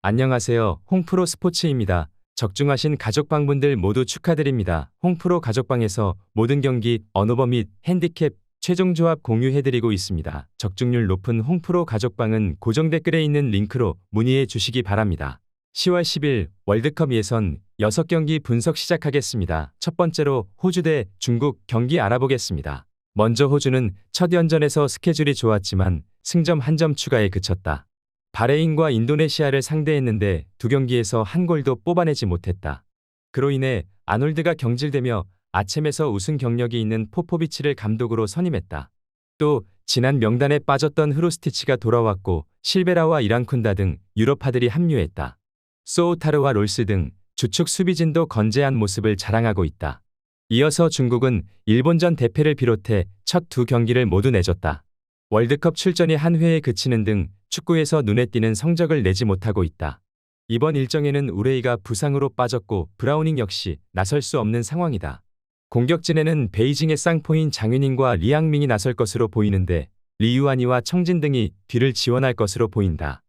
안녕하세요. 홍프로 스포츠입니다. 적중하신 가족방분들 모두 축하드립니다. 홍프로 가족방에서 모든 경기, 언오버 및 핸디캡, 최종 조합 공유해드리고 있습니다. 적중률 높은 홍프로 가족방은 고정 댓글에 있는 링크로 문의해 주시기 바랍니다. 10월 10일 월드컵 예선 6경기 분석 시작하겠습니다. 첫 번째로 호주 대 중국 경기 알아보겠습니다. 먼저 호주는 첫 연전에서 스케줄이 좋았지만 승점 1점 추가에 그쳤다. 바레인과 인도네시아를 상대했는데 두 경기에서 한 골도 뽑아내지 못했다. 그로 인해 아놀드가 경질되며 아켐에서 우승 경력이 있는 포포비치를 감독으로 선임했다. 또 지난 명단에 빠졌던 흐루스티치가 돌아왔고 실베라와 이란쿤다 등 유럽파들이 합류했다. 소우타르와 롤스 등 주축 수비진도 건재한 모습을 자랑하고 있다. 이어서 중국은 일본전 대패를 비롯해 첫 두 경기를 모두 내줬다. 월드컵 출전이 한 회에 그치는 등 축구에서 눈에 띄는 성적을 내지 못하고 있다. 이번 일정에는 우레이가 부상으로 빠졌고 브라우닝 역시 나설 수 없는 상황이다. 공격진에는 베이징의 쌍포인 장윤닝과 리앙밍이 나설 것으로 보이는데 리유안이와 청진 등이 뒤를 지원할 것으로 보인다.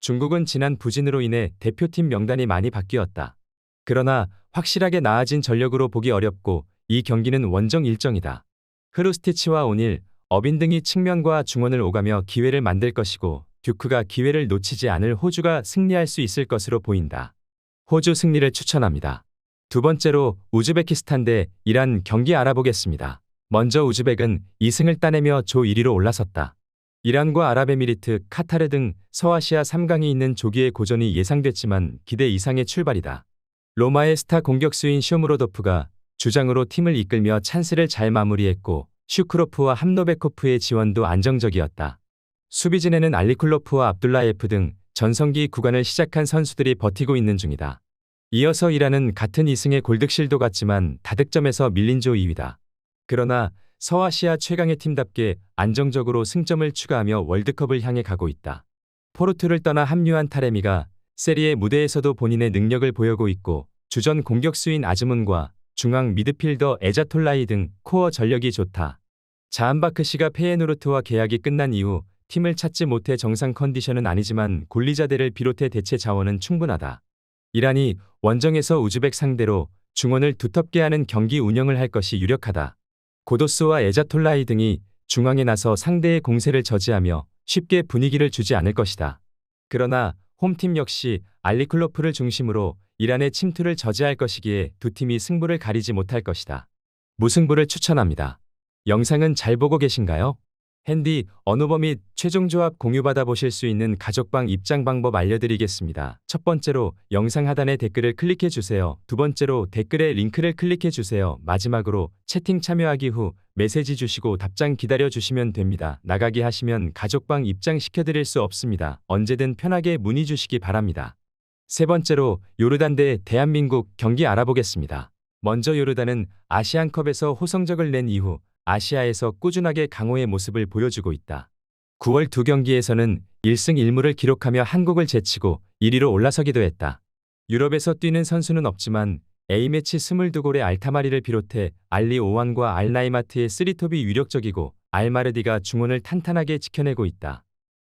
중국은 지난 부진으로 인해 대표팀 명단이 많이 바뀌었다. 그러나 확실하게 나아진 전력으로 보기 어렵고 이 경기는 원정 일정이다. 흐루스티치와 오닐, 어빈 등이 측면과 중원을 오가며 기회를 만들 것이고 듀크가 기회를 놓치지 않을 호주가 승리할 수 있을 것으로 보인다. 호주 승리를 추천합니다. 두 번째로 우즈베키스탄 대 이란 경기 알아보겠습니다. 먼저 우즈벡은 2승을 따내며 조 1위로 올라섰다. 이란과 아랍에미리트, 카타르 등 서아시아 3강이 있는 조기의 고전이 예상됐지만 기대 이상의 출발이다. 로마의 스타 공격수인 쇼무로도프가 주장으로 팀을 이끌며 찬스를 잘 마무리했고 슈크로프와 함노베코프의 지원도 안정적이었다. 수비진에는 알리쿨로프와 압둘라예프 등 전성기 구간을 시작한 선수들이 버티고 있는 중이다. 이어서 이란은 같은 2승의 골득실도 같지만 다득점에서 밀린 조 2위다. 그러나 서아시아 최강의 팀답게 안정적으로 승점을 추가하며 월드컵을 향해 가고 있다. 포르투를 떠나 합류한 타레미가 세리에 무대에서도 본인의 능력을 보여고 있고 주전 공격수인 아즈문과 중앙 미드필더 에자톨라이 등 코어 전력이 좋다. 자한바크시가 페예누르트와 계약이 끝난 이후 팀을 찾지 못해 정상 컨디션은 아니지만 골리자데를 비롯해 대체 자원은 충분하다. 이란이 원정에서 우즈벡 상대로 중원을 두텁게 하는 경기 운영을 할 것이 유력하다. 고도스와 에자톨라이 등이 중앙에 나서 상대의 공세를 저지하며 쉽게 분위기를 주지 않을 것이다. 그러나 홈팀 역시 알리클로프를 중심으로 이란의 침투를 저지할 것이기에 두 팀이 승부를 가리지 못할 것이다. 무승부를 추천합니다. 영상은 잘 보고 계신가요? 핸디, 언오버 및 최종 조합 공유받아 보실 수 있는 가족방 입장 방법 알려드리겠습니다. 첫 번째로 영상 하단의 댓글을 클릭해 주세요. 두 번째로 댓글에 링크를 클릭해 주세요. 마지막으로 채팅 참여하기 후 메시지 주시고 답장 기다려 주시면 됩니다. 나가기 하시면 가족방 입장 시켜드릴 수 없습니다. 언제든 편하게 문의 주시기 바랍니다. 세 번째로 요르단 대 대한민국 경기 알아보겠습니다. 먼저 요르단은 아시안컵에서 호성적을 낸 이후 아시아에서 꾸준하게 강호의 모습을 보여주고 있다. 9월 두 경기에서는 1승 1무를 기록하며 한국을 제치고 1위로 올라서기도 했다. 유럽에서 뛰는 선수는 없지만 A매치 22골의 알타마리를 비롯해 알리 오완과 알나이마트의 쓰리톱이 위력적이고 알마르디가 중원을 탄탄하게 지켜내고 있다.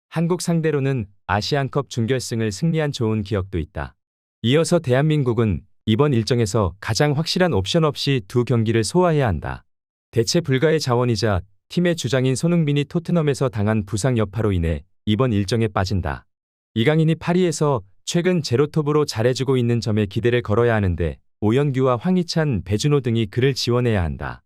한국 상대로는 아시안컵 준결승을 승리한 좋은 기억도 있다. 이어서 대한민국은 이번 일정에서 가장 확실한 옵션 없이 두 경기를 소화해야 한다. 대체 불가의 자원이자 팀의 주장인 손흥민이 토트넘에서 당한 부상 여파로 인해 이번 일정에 빠진다. 이강인이 파리에서 최근 제로톱으로 잘해주고 있는 점에 기대를 걸어야 하는데 오연규와 황희찬, 배준호 등이 그를 지원해야 한다.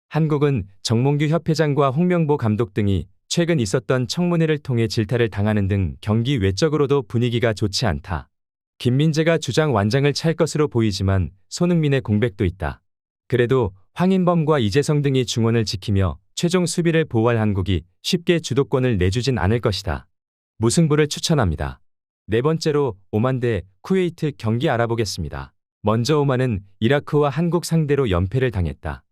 한국은 정몽규 협회장과 홍명보 감독 등이 최근 있었던 청문회를 통해 질타를 당하는 등 경기 외적으로도 분위기가 좋지 않다. 김민재가 주장 완장을 찰 것으로 보이지만 손흥민의 공백도 있다. 그래도 황인범과 이재성 등이 중원을 지키며 최종 수비를 보호할 한국이 쉽게 주도권을 내주진 않을 것이다. 무승부를 추천합니다. 네 번째로 오만 대 쿠웨이트 경기 알아보겠습니다. 먼저 오만은 이라크와 한국 상대로 연패를 당했다.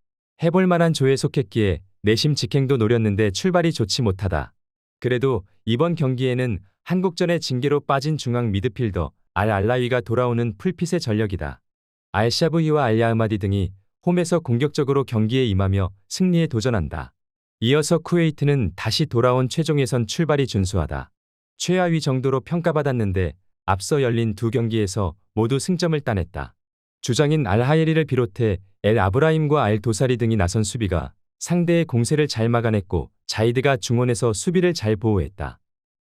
해볼만한 조에 속했기에 내심 직행도 노렸는데 출발이 좋지 못하다. 그래도 이번 경기에는 한국전의 징계로 빠진 중앙 미드필더 알알라위가 돌아오는 풀핏의 전력이다. 알샤브이와 알야흐마디 등이 홈에서 공격적으로 경기에 임하며 승리에 도전한다. 이어서 쿠웨이트는 다시 돌아온 최종 예선 출발이 준수하다. 최하위 정도로 평가받았는데 앞서 열린 두 경기에서 모두 승점을 따냈다. 주장인 알하예리를 비롯해 엘 아브라임과 알 도사리 등이 나선 수비가 상대의 공세를 잘 막아냈고 자이드가 중원에서 수비를 잘 보호했다.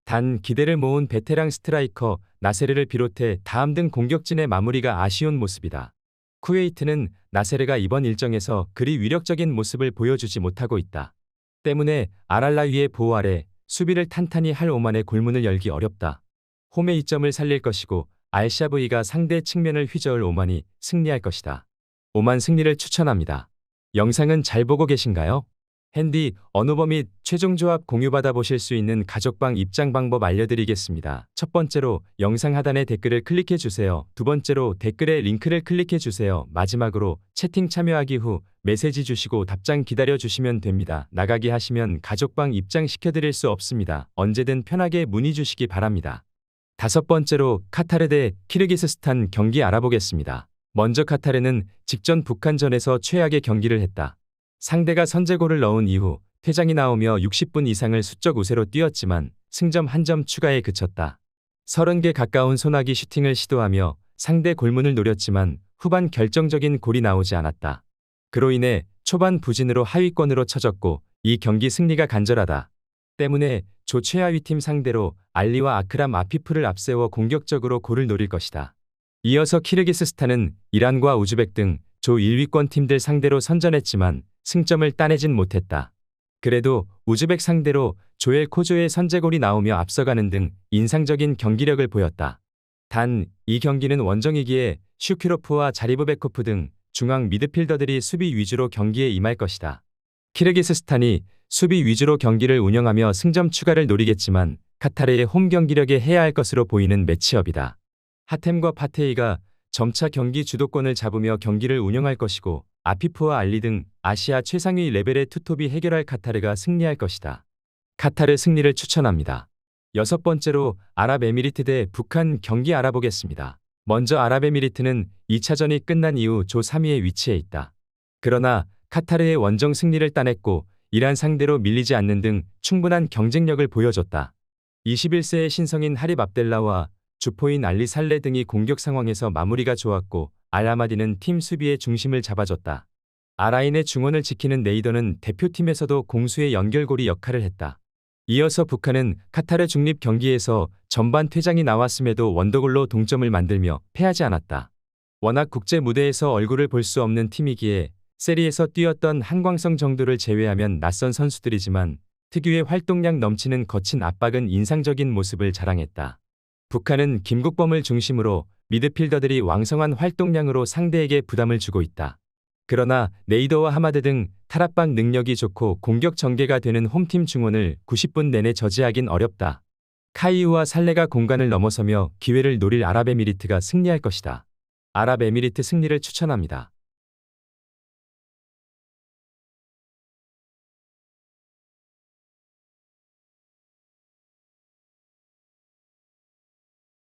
단 기대를 모은 베테랑 스트라이커 나세르를 비롯해 다음 등 공격진의 마무리가 아쉬운 모습이다. 쿠웨이트는 나세르가 이번 일정에서 그리 위력적인 모습을 보여주지 못하고 있다. 때문에 알알라위의 보호 아래 수비를 탄탄히 할 오만의 골문을 열기 어렵다. 홈의 이점을 살릴 것이고 알샤브이가 상대 측면을 휘저을 오만이 승리할 것이다. 오만 승리를 추천합니다. 영상은 잘 보고 계신가요? 핸디, 언어버 및 최종 조합 공유받아 보실 수 있는 가족방 입장 방법 알려드리겠습니다. 첫 번째로 영상 하단에 댓글을 클릭해 주세요. 두 번째로 댓글에 링크를 클릭해 주세요. 마지막으로 채팅 참여하기 후 메시지 주시고 답장 기다려 주시면 됩니다. 나가기 하시면 가족방 입장 시켜드릴 수 없습니다. 언제든 편하게 문의 주시기 바랍니다. 다섯 번째로 카타르 대 키르기스스탄 경기 알아보겠습니다. 먼저 카타르는 직전 북한전에서 최악의 경기를 했다. 상대가 선제골을 넣은 이후 퇴장이 나오며 60분 이상을 수적 우세로 뛰었지만 승점 1점 추가에 그쳤다. 30개 가까운 소나기 슈팅을 시도하며 상대 골문을 노렸지만 후반 결정적인 골이 나오지 않았다. 그로 인해 초반 부진으로 하위권으로 처졌고 이 경기 승리가 간절하다. 때문에 조 최하위팀 상대로 알리와 아크람 아피프를 앞세워 공격적으로 골을 노릴 것이다. 이어서 키르기스스탄은 이란과 우즈벡 등 조 1위권 팀들 상대로 선전했지만 승점을 따내진 못했다. 그래도 우즈벡 상대로 조엘 코조의 선제골이 나오며 앞서가는 등 인상적인 경기력을 보였다. 단 이 경기는 원정이기에 슈큐로프와 자리브베코프 등 중앙 미드필더들이 수비 위주로 경기에 임할 것이다. 키르기스스탄이 수비 위주로 경기를 운영하며 승점 추가를 노리겠지만 카타르의 홈 경기력에 해야 할 것으로 보이는 매치업이다. 하템과 파테이가 점차 경기 주도권을 잡으며 경기를 운영할 것이고 아피프와 알리 등 아시아 최상위 레벨의 투톱이 해결할 카타르가 승리할 것이다. 카타르 승리를 추천합니다. 여섯 번째로 아랍에미리트 대 북한 경기 알아보겠습니다. 먼저 아랍에미리트는 2차전이 끝난 이후 조 3위에 위치해 있다. 그러나 카타르의 원정 승리를 따냈고 이란 상대로 밀리지 않는 등 충분한 경쟁력을 보여줬다. 21세의 신성인 하립 압델라와 주포인 알리 살레 등이 공격 상황에서 마무리가 좋았고 알아마디는 팀 수비의 중심을 잡아줬다. 아라인의 중원을 지키는 네이더는 대표팀에서도 공수의 연결고리 역할을 했다. 이어서 북한은 카타르 중립 경기에서 전반 퇴장이 나왔음에도 원더골로 동점을 만들며 패하지 않았다. 워낙 국제 무대에서 얼굴을 볼 수 없는 팀이기에 세리에서 뛰었던 한광성 정도를 제외하면 낯선 선수들이지만 특유의 활동량 넘치는 거친 압박은 인상적인 모습을 자랑했다. 북한은 김국범을 중심으로 미드필더들이 왕성한 활동량으로 상대에게 부담을 주고 있다. 그러나 네이더와 하마드 등 탈압박 능력이 좋고 공격 전개가 되는 홈팀 중원을 90분 내내 저지하긴 어렵다. 카이우와 살레가 공간을 넘어서며 기회를 노릴 아랍에미리트가 승리할 것이다. 아랍에미리트 승리를 추천합니다.